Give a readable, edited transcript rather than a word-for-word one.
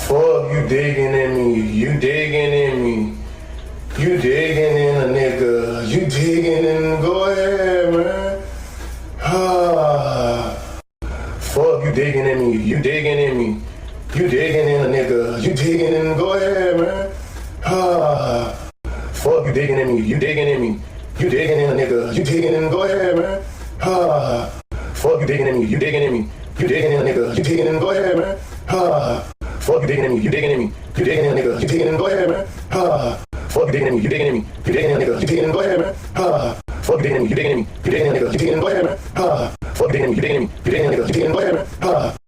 Fuck you digging in me, you digging in me. You digging in a nigga, you digging in, go ahead, man. Ah. Fuck you digging in me, you digging in me. You digging in a nigga, you digging in, go ahead, man. Ah. Fuck you digging in me, you digging in me. You digging in a nigga, you digging in, go ahead, man. Ah. Fuck you digging in me, you digging in me. You digging in a nigga, you digging in, go ahead, man. Ah. Fuck you digging in me, you digging in me. You digging in a nigga, you digging in, go ahead, man. Ah. Fuck you digging in me, you digging in me. You digging in a nigga, you digging in, go ahead, man. Ah. Fuck you digging in me, you digging in me. You digging in a nigga, you digging in, go ahead, man. Ah. Fuck you digging in me, you digging in me. You digging in a nigga, you digging in, go ahead, man. Ah.